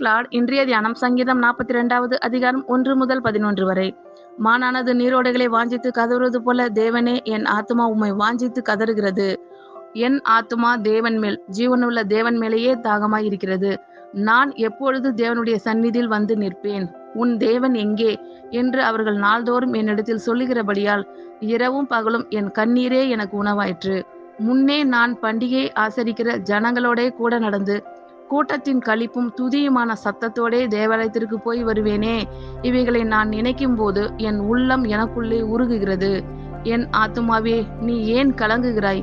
Lord. இன்றைய தியானம் சங்கீதம் 42வது அதிகாரம் 1 முதல் 11 வரை. மானானது நீரோடைகளை வாஞ்சித்து கதறுவது போல தேவனே, என் ஆத்துமா உம்மை வாஞ்சித்து கதறுகிறது. என் ஆத்துமா தேவன் மேல், ஜீவனுள்ள தேவன் மேலேயே தாகமாய் இருக்கிறது. நான் எப்பொழுது தேவனுடைய சந்நிதியில் வந்து நிற்பேன்? உன் தேவன் எங்கே என்று அவர்கள் நாள்தோறும் என்னிடத்தில் சொல்லுகிறபடியால் இரவும் பகலும் என் கண்ணீரே எனக்கு உணவாயிற்று. முன்னே நான் பண்டிகையை ஆசரிக்கிற ஜனங்களோடே கூட நடந்து கூட்டத்தின் களிப்பும் துதியுமான சத்தத்தோடே தேவாலயத்திற்கு போய் வருவேனே. இவைகளை நான் நினைக்கும் போது என் உள்ளம் எனக்குள்ளே உருகுகிறது. என் ஆத்துமாவே, நீ ஏன் கலங்குகிறாய்?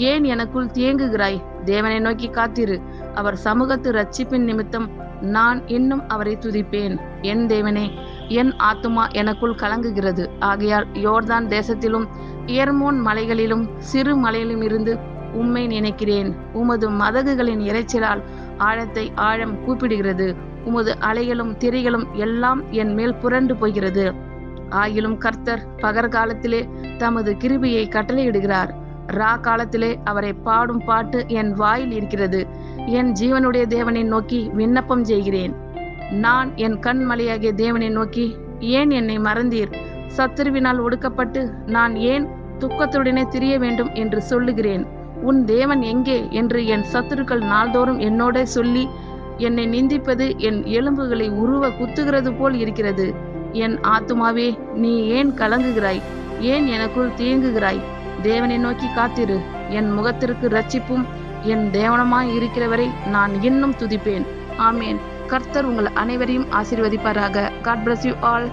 ஏன் எனக்குள் தேங்குகிறாய்? தேவனை நோக்கி காத்திரு. அவர் சமூகத்து இரட்சிப்பின் நிமித்தம் நான் இன்னும் அவரை துதிப்பேன். என் தேவனே, என் ஆத்துமா எனக்குள் கலங்குகிறது. ஆகையால் யோர்தான் தேசத்திலும் ஏர்மோன் மலைகளிலும் சிறு மலையிலும் இருந்து உம்மை நினைக்கிறேன். உமது மதகுகளின் இரைச்சலால் ஆழத்தை ஆழம் கூப்பிடுகிறது. உமது அலைகளும் திரைகளும் எல்லாம் என் மேல் புரண்டு போகிறது. ஆகிலும் கர்த்தர் பகற்காலத்திலே தமது கிருபையை கட்டளையிடுகிறார். ரா காலத்திலே அவரை பாடும் பாட்டு என் வாயில் இருக்கிறது. என் ஜீவனுடைய தேவனை நோக்கி விண்ணப்பம் செய்கிறேன். நான் என் கண்மலையாகிய தேவனை நோக்கி, ஏன் என்னை மறந்தீர்? சத்துருவினால் ஒடுக்கப்பட்டு நான் ஏன் துக்கத்துடனே திரிய வேண்டும் என்று சொல்லுகிறேன். உன் தேவன் எங்கே என்று என் சத்துருக்கள் நாள்தோறும் என்னோட சொல்லி என்னை நிந்திப்பது என் எலும்புகளை உருவ குத்துகிறது போல் இருக்கிறது. என் ஆத்துமாவே, நீ ஏன் கலங்குகிறாய்? ஏன் எனக்குள் தேங்குகிறாய்? தேவனை நோக்கி காத்திரு. என் முகத்திற்கு இரட்சிப்பும் என் தேவனமாய் இருக்கிறவரை நான் இன்னும் துதிப்பேன். ஆமேன். கர்த்தர் உங்கள் அனைவரையும் ஆசீர்வதிப்பாராக. God bless you all.